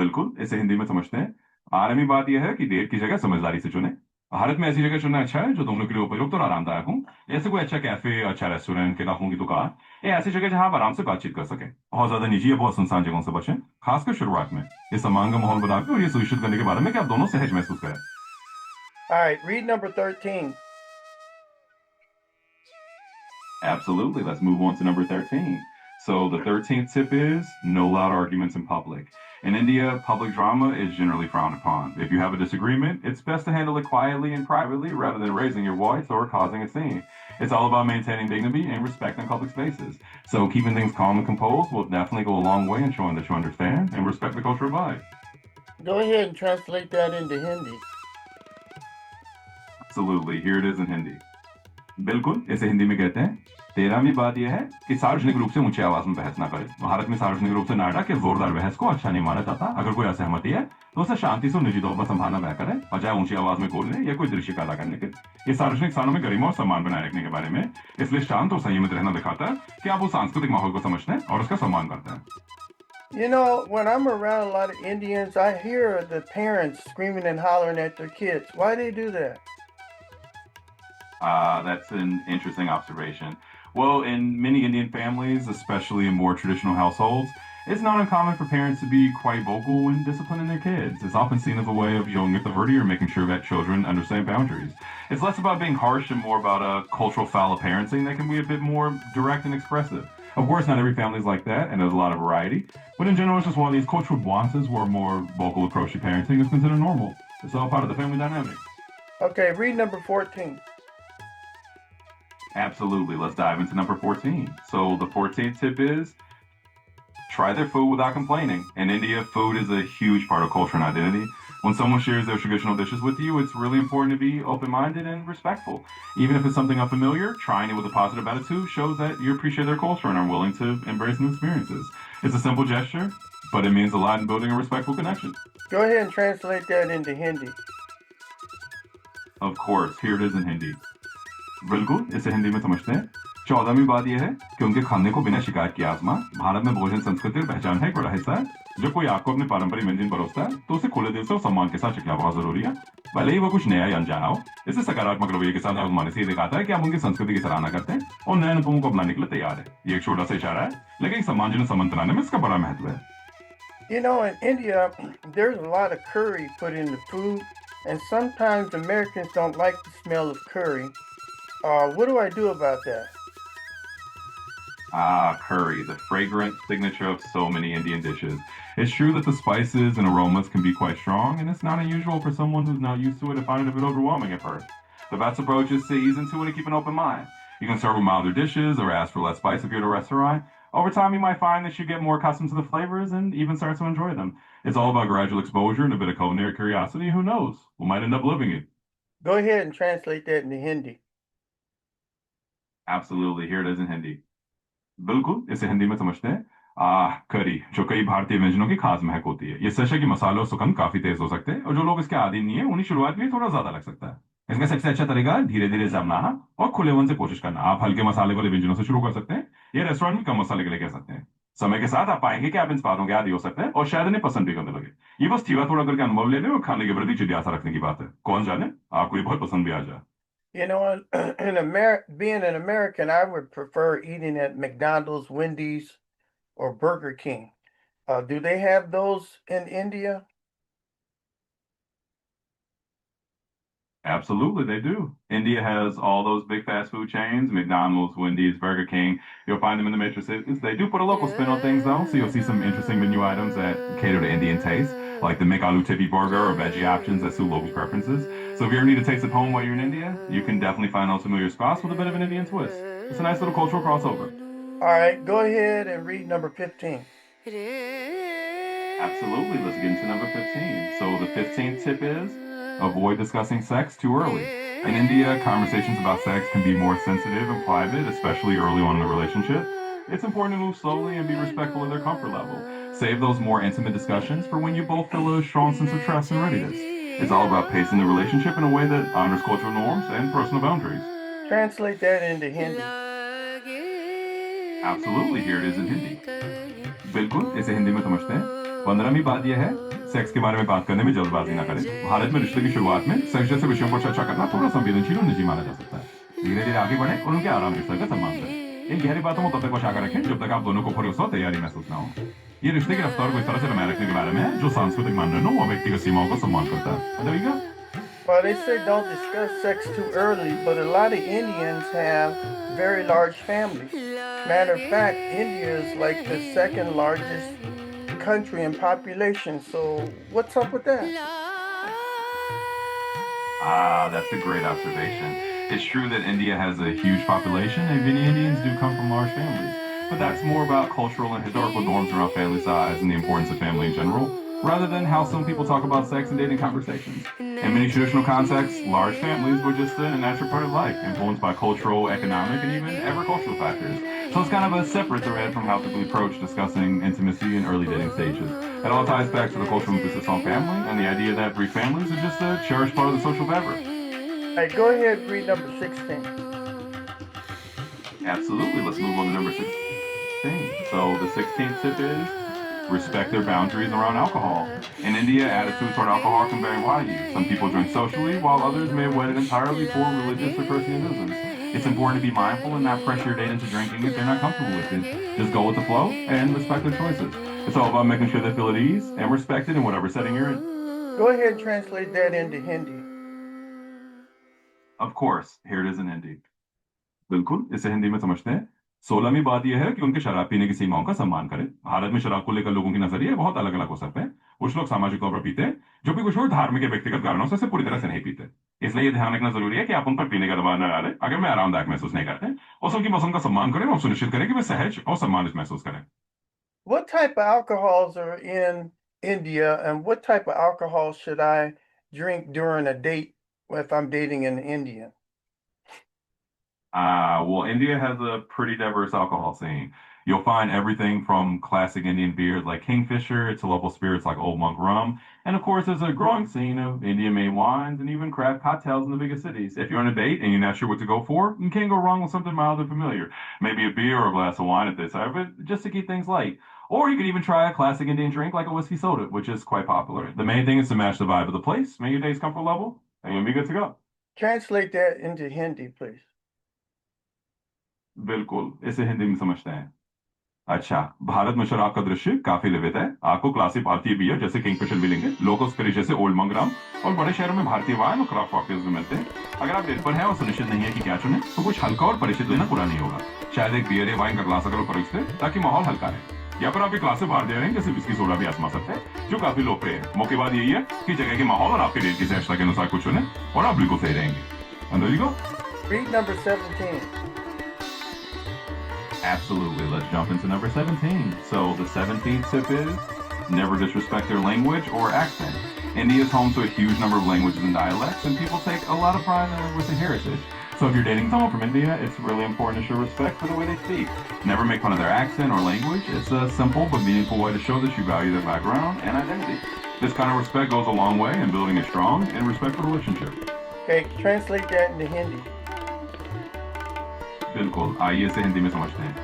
बिल्कुल इसे हिंदी में समझते हैं। आलमी बात यह है कि डेट की जगह समझदारी से चुने। भारत में ऐसी जगह चुनना अच्छा है जो दोनों के लिए उपयुक्त और आरामदायक हो, जैसे कोई अच्छा कैफे, अच्छा रेस्टोरेंट, किताबों की दुकान या ऐसी जगह जहां आप आराम से बातचीत कर सकें। बहुत ज्यादा निजी या बहुत सुनसान जगहों से बचें, खासकर शुरुआत में। इस सम्मान का माहौल बनाकर और ये सुनिश्चित करने के बारे में कि आप दोनों सहज महसूस करें। All right, read number 13. Absolutely. Let's move on to number 13. So the 13th tip is no loud arguments in public. In India, public drama is generally frowned upon. If you have a disagreement, it's best to handle it quietly and privately rather than raising your voice or causing a scene. It's all about maintaining dignity and respect in public spaces. So keeping things calm and composed will definitely go a long way in showing that you understand and respect the cultural vibe. Go ahead and translate that into Hindi. Absolutely. Here it is in Hindi. बिल्कुल, इसे हिंदी में कहते हैं। 13वीं बात यह है कि सार्वजनिक रूप से ऊंची आवाज में बहस ना करें। भारत में सार्वजनिक रूप से ना डाके जोरदार बहस को अच्छा नहीं माना जाता। अगर कोई असहमति है तो उसे शांति से निजी तौर पर संभालना बेहतर है, बजाय ऊंची आवाज में बोलने या कोई दृश्य पैदा करने के। ये सार्वजनिक स्थानों में गरिमा और सम्मान बनाए रखने के बारे में, इसलिए शांत और संयमित रहना दिखाता है कि आप उस सांस्कृतिक माहौल को समझते हैं और उसका सम्मान करते हैं। You know, when I'm around a lot of Indians, I hear the parents screaming and hollering at their kids. Why they do that? That's an interesting observation. Well, in many Indian families, especially in more traditional households, it's not uncommon for parents to be quite vocal when disciplining their kids. It's often seen as a way of showing authority or making sure that children understand boundaries. It's less about being harsh and more about a cultural style of parenting that can be a bit more direct and expressive. Of course, not every family is like that, and there's a lot of variety. But in general, it's just one of these cultural nuances where a more vocal approach to parenting is considered normal. It's all part of the family dynamic. Okay, read number 14. Absolutely. Let's dive into number 14. So the 14th tip is try their food without complaining. In India, food is a huge part of culture and identity. When someone shares their traditional dishes with you, it's really important to be open-minded and respectful. Even if it's something unfamiliar, trying it with a positive attitude shows that you appreciate their culture and are willing to embrace new experiences. It's a simple gesture, but it means a lot in building a respectful connection. Go ahead and translate that into Hindi. Of course, here it is in Hindi. बिल्कुल, इसे हिंदी में समझते हैं। 14वीं बात यह है कि उनके खाने को बिना शिकायत किए आजमा। भारत में भोजन संस्कृति और पहचान है एक बड़ा हिस्सा है। जब कोई आपको अपने पारंपरिक व्यंजन परोसता है तो उसे खुले दिल से और सम्मान के साथ चखना बहुत जरूरी है, भले ही वो कुछ नया या अनजाना हो। इसे सकारात्मक रवैये के साथ आजमाने से ये दिखाता है कि आप उनकी संस्कृति की सराहना करते हैं और नए अनुभवों को अपनाने के लिए तैयार है। ये एक छोटा सा इशारा है, लेकिन सम्मानजनक संबंध बनाने में इसका बड़ा महत्व है। You know, in India, there's a lot of curry put in the food, and sometimes Americans don't like the smell of curry. What do I do about that? Curry, the fragrant signature of so many Indian dishes. It's true that the spices and aromas can be quite strong, and it's not unusual for someone who's not used to it to find it a bit overwhelming at first. The best approach is to ease into it and keep an open mind. You can start with milder dishes or ask for less spice if you're at a restaurant. Over time, you might find that you get more accustomed to the flavors and even start to enjoy them. It's all about gradual exposure and a bit of culinary curiosity. Who knows? We might end up living it. Go ahead and translate that into Hindi. Absolutely. Here it is in Hindi. बिल्कुल, इसे हिंदी में समझते हैं। करी, जो कई भारतीय व्यंजनों की खास महक होती है। ये सच है कि मसालों और सुगंध काफी तेज हो सकते हैं और जो लोग इसके आदी नहीं है उन्हें शुरुआत में थोड़ा ज्यादा लग सकता है। इसका सबसे अच्छा तरीका है धीरे धीरे जमना और खुले मन से कोशिश करना। आप हल्के मसाले वाले व्यंजनों से शुरू कर सकते हैं, ये रेस्टोरेंट में कम मसाले के लिए कह सकते हैं। समय के साथ आप पाएंगे कि आप इन स्वादों के आदी हो सकते हैं और शायद इन्हें पसंद भी करने लगे। ये बस थोड़ा थोड़ा करके अनुभव लेने और खाने के प्रति जिज्ञासा रखने की बात है। कौन जाने आपको ये बहुत पसंद भी आ जाए। You know, being an American, I would prefer eating at McDonald's, Wendy's, or Burger King. Do they have those in India? Absolutely, they do. India has all those big fast food chains, McDonald's, Wendy's, Burger King. You'll find them in the major cities. They do put a local spin on things, though, so you'll see some interesting menu items that cater to Indian taste, like the McAloo Tippy Burger or veggie options that suit local preferences. So if you ever need a taste at home while you're in India, you can definitely find those familiar spots with a bit of an Indian twist. It's a nice little cultural crossover. All right, go ahead and read number 15. Absolutely, let's get into number 15. So the 15th tip is avoid discussing sex too early. In India, conversations about sex can be more sensitive and private, especially early on in a relationship. It's important to move slowly and be respectful of their comfort level. Save those more intimate discussions for when you both feel a strong sense of trust and readiness. It's all about pacing the relationship in a way that honors cultural norms and personal boundaries. Translate that into Hindi. Absolutely, here it is in Hindi. बिल्कुल, इसे हिंदी में समझते हैं। 15वीं बात यह है, sex के बारे में बात करने में जल्दबाजी ना करें। भारत में रिश्ते की शुरुआत में सेक्स जैसे विषयों पर चर्चा करना थोड़ा संवेदनशील और निजी माना जा सकता है। धीरे धीरे आगे बढ़ें और उनके आराम रिश्ते का सम्मान करें। इन गहरी बातों को तब तक बचा कर रखें जब तक आप दोनों को भरोसा और तैयारी महसूस ना हो। ये रिश्ते की रफ्तार को इस तरह से बनाए रखने के बारे में है जो सांस्कृतिक मानदंडों और व्यक्तिगत सीमाओं का सम्मान करता है। There you go. Well, they say don't discuss sex too early, but a lot of Indians have very large families. Matter of fact, India is like the second largest country in population. So what's up with that? That's a great observation. It's true that India has a huge population and many Indians do come from large families. But that's more about cultural and historical norms around family size and the importance of family in general. rather than how some people talk about sex and dating conversations. In many traditional contexts, large families were just a natural part of life, influenced by cultural, economic, and even agricultural factors. So it's kind of a separate thread from how people approach discussing intimacy in early dating stages. It all ties back to the cultural emphasis on family and the idea that brief families are just a cherished part of the social fabric. All right, go ahead and read number 16. Absolutely. Let's move on to number 16. So the 16th tip is respect their boundaries around alcohol. In India, attitudes toward alcohol can vary widely. Some people drink socially, while others may wed it entirely for religious or personal reasons. It's important to be mindful and not pressure your date into drinking if they're not comfortable with it. Just go with the flow and respect their choices. It's all about making sure they feel at ease and respected in whatever setting you're in. Go ahead and translate that into Hindi. Of course, here it is in Hindi. बिल्कुल इसे हिंदी में समझते हैं। 16वीं बात यह है कि उनके शराब पीने की सीमाओं का सम्मान करें। भारत में शराब को लेकर लोगों के नजरिए बहुत अलग अलग हो सकते हैं। कुछ लोग सामाजिक तौर पर पीते हैं, जबकि कुछ लोग धार्मिक या व्यक्तिगत कारणों से इसे पूरी तरह से नहीं पीते। इसलिए ये ध्यान रखना जरूरी है कि आप उन पर पीने का दबाव न डालें अगर वे आरामदायक महसूस नहीं करते, और उनकी पसंद का सम्मान करें और सुनिश्चित करें कि वे सहज और सम्मानित महसूस करें। What type of alcohols are in India, and what type of alcohol should I drink during a date if I'm dating an Indian? Well, India has a pretty diverse alcohol scene. You'll find everything from classic Indian beers like Kingfisher to local spirits like Old Monk rum. And of course, there's a growing scene of Indian-made wines and even craft cocktails in the biggest cities. If you're on a date and you're not sure what to go for, you can't go wrong with something mild and familiar. Maybe a beer or a glass of wine at this hour, but just to keep things light. Or you could even try a classic Indian drink like a whiskey soda, which is quite popular. The main thing is to match the vibe of the place, make your date's comfort level, and you'll be good to go. Translate that into Hindi, please. बिल्कुल इसे हिंदी में समझते हैं। अच्छा, भारत में शराब का दृश्य काफी विविध है। आपको क्लासिक भारतीय बियर जैसे किंगफिशर मिलेंगे, लोकल स्पिरिट जैसे ओल्ड मंक रम, और बड़े शहरों में भारतीय वाइन और क्राफ्ट कॉकटेल्स भी मिलते हैं। अगर आप डेट पर हैं और सुनिश्चित नहीं है कि क्या चुने, तो कुछ हल्का और परिचित लेना बुरा नहीं होगा। शायद एक बियर या वाइन का ग्लास अगर ऊपर रखते ताकि माहौल हल्का रहे, या फिर आप एक क्लासिक भारतीय रहें जैसे विस्की सोडा भी आजमा सकते हैं, जो काफी लोकप्रिय है। मुख्य बात यही है कि जगह के माहौल और आपके डेट की सहजता के अनुसार कुछ चुने और आप बिल्कुल सही रहेंगे। And there you go. Read number 17. Absolutely. Let's jump into number 17. So the 17th tip is never disrespect their language or accent. India is home to a huge number of languages and dialects, and people take a lot of pride in their linguistic heritage. So if you're dating someone from India, it's really important to show respect for the way they speak. Never make fun of their accent or language. It's a simple but meaningful way to show that you value their background and identity. This kind of respect goes a long way in building a strong and respectful relationship. Okay, translate that into Hindi. बिल्कुल, आइए इसे हिंदी में समझते हैं।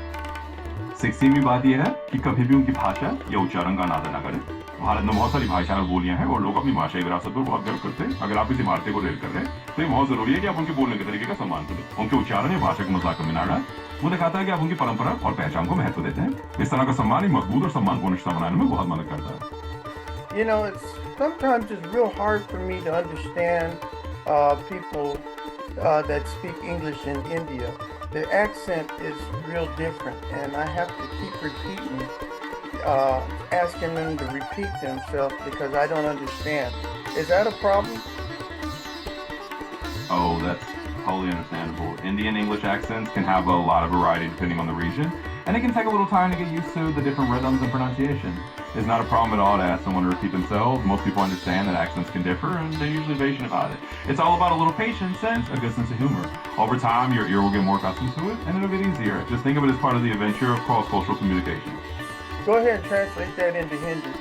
16वीं बात यह है कि कभी भी उनकी भाषा या उच्चारण का अनादर न करें। भारत में बहुत सारी भाषाएं और बोलियां हैं और लोग अपनी भाषाई विरासत पर बहुत गर्व करते हैं। अगर आप किसी भारतीय को रेल कर रहे हैं, तो ये बहुत जरूरी है कि आप उनके बोलने के तरीके का सम्मान करें। उनके उच्चारण या भाषा को मजाक में ना डालें। वो दिखाता है कि आप उनकी परंपरा और पहचान को महत्व देते हैं। इस तरह का सम्मान एक मजबूत और सम्मानपूर्ण रिश्ता बनाने में बहुत मदद करता है। You know, sometimes it's real hard for me to understand people that speak English in India. The accent is real different, and I have to keep repeating, asking them to repeat themselves because I don't understand. Is that a problem? Oh, that's totally understandable. Indian English accents can have a lot of variety depending on the region, and it can take a little time to get used to the different rhythms and pronunciation. It's not a problem at all to ask someone to repeat themselves. Most people understand that accents can differ, and they're usually patient about it. It's all about a little patience and a good sense of humor. Over time, your ear will get more accustomed to it, and it'll get easier. Just think of it as part of the adventure of cross-cultural communication. Go ahead and translate that into Hindi.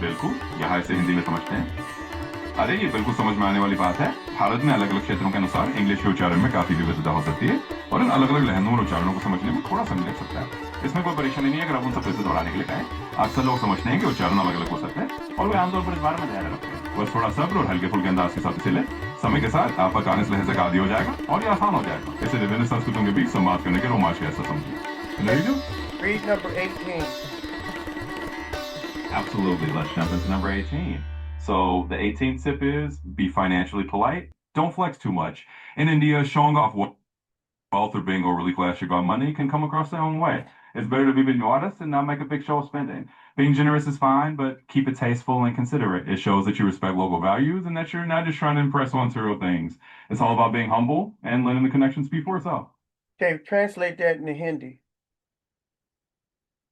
बिल्कुल, यहाँ इसे हिंदी में समझते हैं। अरे ये बिल्कुल समझ में आने वाली बात है। भारत में अलग अलग क्षेत्रों के अनुसार इंग्लिश के उच्चारण में काफी विविधता हो सकती है, और इन अलग अलग लहनों और उच्चारणों को समझने में थोड़ा समय लग सकता है। इसमें कोई परेशानी नहीं है अगर आप उन सब से दोहराने के लिए कहें। अक्सर लोग समझते हैं कि उच्चारण अलग अलग हो सकते हैं, और वे आमतौर पर इस बारे में ध्यान रखते हैं। बस थोड़ा सब्र और हल्के फुल्के अंदाज के साथ इसे लें। समय के साथ आपका कान इस लहजे का आदी हो जाएगा और ये आसान हो जाएगा। इसे विभिन्न संस्कृतियों के बीच संवाद करने के रोमांच कैसा समझिए। Read number 18. Absolutely. Let's jump into number 18. So the 18th tip is be financially polite. Don't flex too much. In India, showing off wealth or being overly flashy about money can come across their own way. It's better to be modest and not make a big show of spending. Being generous is fine, but keep it tasteful and considerate. It shows that you respect local values and that you're not just trying to impress on material things. It's all about being humble and letting the connection speak for itself. Okay, translate that into Hindi.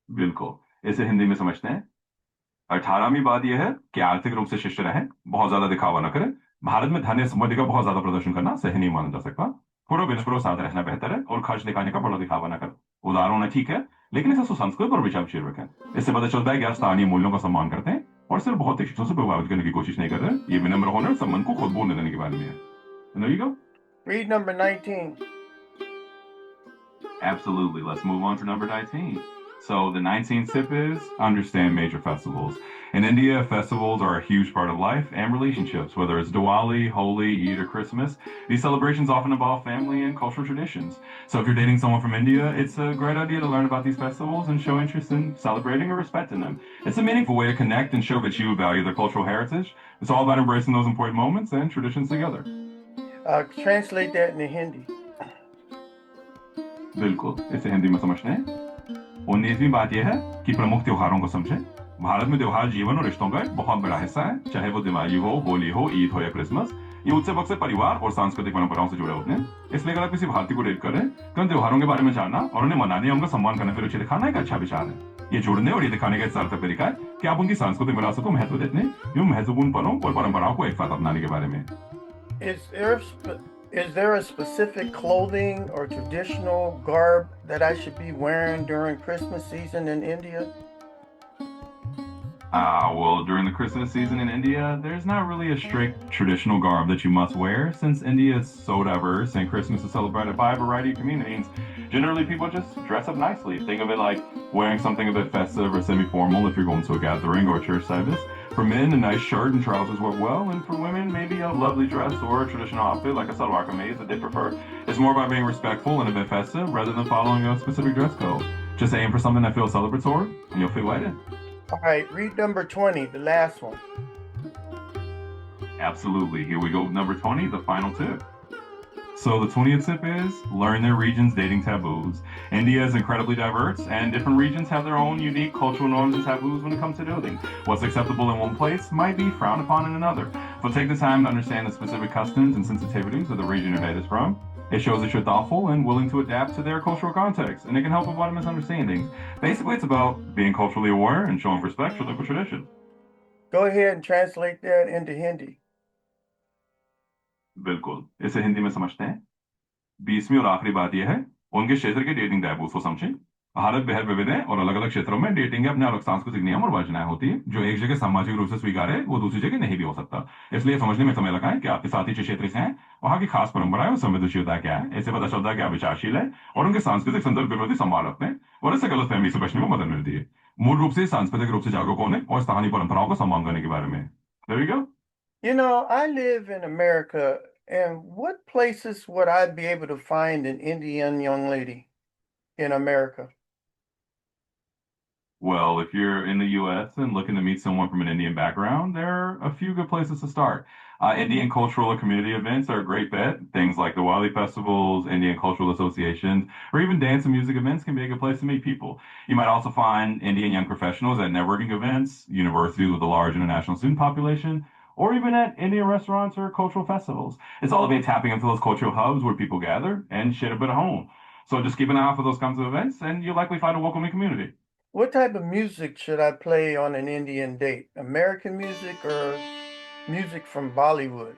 बिल्कुल इसे हिंदी में समझते हैं। 18वीं बात यह है कि आर्थिक रूप से शिष्ट रहें, बहुत ज्यादा दिखावा न करें। भारत में धन या संपत्ति का बहुत ज्यादा प्रदर्शन करना सही नहीं माना जा सकता। पूरा बिल्कुल साथ रहना बेहतर है और खर्च दिखाने का बड़ा दिखावा न करें। उदार होना ठीक है, लेकिन इसे सुसंस्कृत और विचारशील रखें। इससे पता चलता है कि आप स्थानीय मूल्यों का सम्मान करते हैं और सिर्फ भौतिक चीजों से प्रभावित करने की कोशिश नहीं कर रहे। ये विनम्र होने और सम्मान को खुद बोलने देने के बारे में है। There you go. Read number 19. Absolutely. Let's move on to number 19. So the 19th tip is understand major festivals. In India, festivals are a huge part of life and relationships, whether it's Diwali, Holi, Eid, or Christmas. These celebrations often involve family and cultural traditions. So if you're dating someone from India, it's a great idea to learn about these festivals and show interest in celebrating or respecting them. It's a meaningful way to connect and show that you value their cultural heritage. It's all about embracing those important moments and traditions together. Translate that into Hindi. बिल्कुल, इसे हिंदी में समझते हैं। 19वीं बात यह है कि प्रमुख त्योहारों को समझें। भारत में त्योहार जीवन और रिश्तों का एक बहुत बड़ा हिस्सा है, चाहे वो दिवाली हो, होली हो, ईद हो या क्रिसमस। ये उत्सव अक्सर परिवार और सांस्कृतिक परंपराओं से जुड़े होते हैं। इसलिए अगर आप किसी भारतीय को डेट करें तो उन त्योहारों के बारे में जानना और उन्हें मनाने या उनका सम्मान करने की रुचि दिखाना एक अच्छा विचार है। ये जोड़ने और ये दिखाने का एक सार्थक तरीका है कि आप उनकी सांस्कृतिक विरासत को महत्व देते हैं एवं महत्वपूर्ण पलों और परंपराओं को एक साथ अपनाने के बारे में। Is there a specific clothing or traditional garb that I should be wearing during Christmas season in India? Well, during the Christmas season in India, there's not really a strict traditional garb that you must wear since India is so diverse and Christmas is celebrated by a variety of communities. Generally, people just dress up nicely. Think of it like wearing something a bit festive or semi-formal if you're going to a gathering or a church service. For men, a nice shirt and trousers work well, and for women, maybe a lovely dress or a traditional outfit like a salwar kameez that they prefer. It's more about being respectful and a bit festive rather than following a specific dress code. Just aim for something that feels celebratory, and you'll fit right in. All right, read number 20, the last one. Absolutely. Here we go with number 20, the final tip. So the 20th tip is learn their region's dating taboos. India is incredibly diverse, and different regions have their own unique cultural norms and taboos when it comes to dating. What's acceptable in one place might be frowned upon in another. So take the time to understand the specific customs and sensitivities of the region your date is from. It shows that you're thoughtful and willing to adapt to their cultural context, and it can help avoid misunderstandings. Basically, it's about being culturally aware and showing respect for local tradition. Go ahead and translate that into Hindi. बिल्कुल, इसे हिंदी में समझते हैं। 20वीं और आखिरी बात यह है उनके क्षेत्र के डेटिंग टैबूज को समझें। भारत बेहद विविध है और अलग अलग क्षेत्रों में डेटिंग के अपने अलग सांस्कृतिक नियम और वर्जनाएं होती है। जो एक जगह सामाजिक रूप से स्वीकार है वो दूसरी जगह नहीं भी हो सकता। इसलिए समझने में समय लगाएं कि आपके साथी जिस क्षेत्र से हैं वहां की खास परंपराएं और संवेदनशीलता क्या है। इससे पता चलता है कि आप विचारशील है और उनके सांस्कृतिक संदर्भ के प्रति सम्मान रखते हैं और इससे गलतफहमी से बचने में मदद मिलती है। मूल रूप से सांस्कृतिक रूप से जागरूक होने और स्थानीय परंपराओं का सम्मान करने के बारे में। There you go. You know, I live in America, and what places would I be able to find an Indian young lady in America? Well, if you're in the US and looking to meet someone from an Indian background, there are a few good places to start. Indian cultural or community events are a great bet. Things like the Wali festivals, Indian cultural associations, or even dance and music events can be a good place to meet people. You might also find Indian young professionals at networking events, universities with a large international student population, or even at Indian restaurants or cultural festivals. It's all about tapping into those cultural hubs where people gather and share a bit of home. So just keep an eye out for those kinds of events, and you'll likely find a welcoming community. What type of music should I play on an Indian date? American music or music from Bollywood?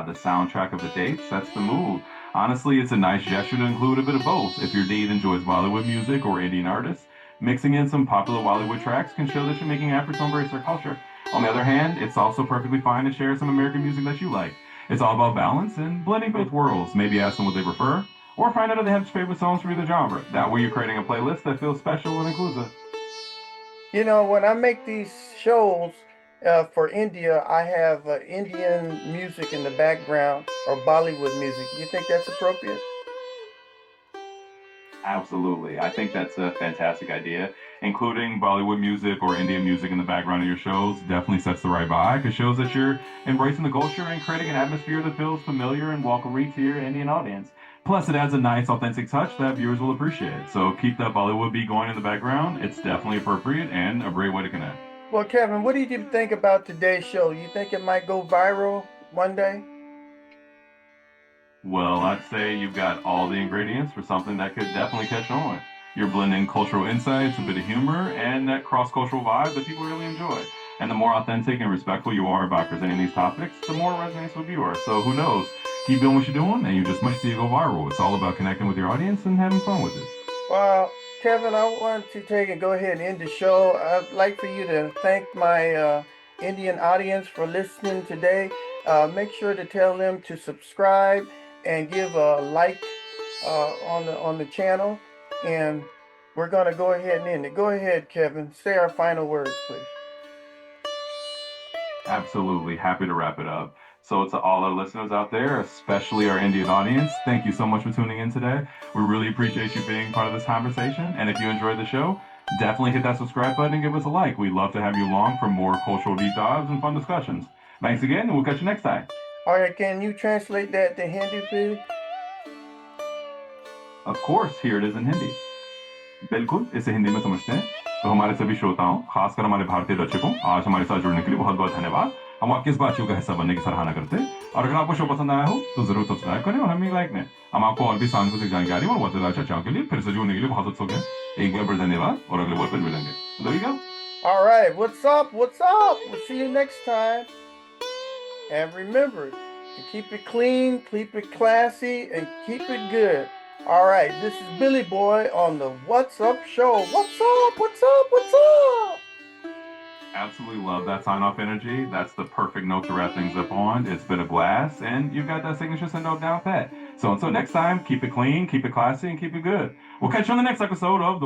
The soundtrack of the dates, that's the move. Honestly, it's a nice gesture to include a bit of both. If your date enjoys Bollywood music or Indian artists, mixing in some popular Bollywood tracks can show that you're making an effort to embrace their culture. On the other hand, it's also perfectly fine to share some American music that you like. It's all about balance and blending both worlds. Maybe ask them what they prefer, or find out if they have favorite songs from either genre. That way you're creating a playlist that feels special and inclusive. You know, when I make these shows for India, I have Indian music in the background or Bollywood music. You think that's appropriate? Absolutely. I think that's a fantastic idea. Including Bollywood music or Indian music in the background of your shows definitely sets the right vibe. It shows that you're embracing the culture and creating an atmosphere that feels familiar and welcoming to your Indian audience. Plus, it adds a nice, authentic touch that viewers will appreciate. So keep that Bollywood beat going in the background. It's definitely appropriate and a great way to connect. Well, Kevin, what do you think about today's show? You think it might go viral one day? Well, I'd say you've got all the ingredients for something that could definitely catch on. You're blending cultural insights, a bit of humor, and that cross-cultural vibe that people really enjoy. And the more authentic and respectful you are about presenting these topics, the more it resonates with viewers. So who knows? Keep doing what you're doing, and you just might see it go viral. It's all about connecting with your audience and having fun with it. Well, Kevin, I want to go ahead and end the show. I'd like for you to thank my Indian audience for listening today. Make sure to tell them to subscribe and give a like on the channel. And we're going to go ahead and end it. Go ahead, Kevin. Say our final words, please. Absolutely. Happy to wrap it up. So to all our listeners out there, especially our Indian audience, thank you so much for tuning in today. We really appreciate you being part of this conversation. And if you enjoyed the show, definitely hit that subscribe button and give us a like. We'd love to have you along for more cultural deep dives and fun discussions. Thanks again, and we'll catch you next time. All right, can you translate that to Hindi, please? Of course, here it is in Hindi. बिल्कुल इसे हिंदी में समझते हैं तो हमारे सभी श्रोताओं खासकर हमारे भारतीय दर्शकों आज हमारे साथ जुड़ने के लिए बहुत बहुत धन्यवाद हम आपके इस बातचीत का हिस्सा बनने की सराहना करते हैं और अगर आपको शो पसंद आया हो तो जरूर सब्सक्राइब करें और हमें लाइक दें हम आपको और भी सांस्कृतिक जानकारी और मजेदार चर्चाओं के लिए फिर से जुड़ने के लिए बहुत उत्सुक हैं एक बार धन्यवाद और अगले बार फिर मिलेंगे तो there you go. All right, what's up? We'll see you next time. And remember to keep it clean, keep it classy, and keep it good. All right, this is Billy Boy on the What's Up Show. What's up? What's up? What's up? Absolutely love that sign-off energy. That's the perfect note to wrap things up on. It's been a blast, and you've got that signature send-off down pat. So until next time, keep it clean, keep it classy, and keep it good. We'll catch you on the next episode of the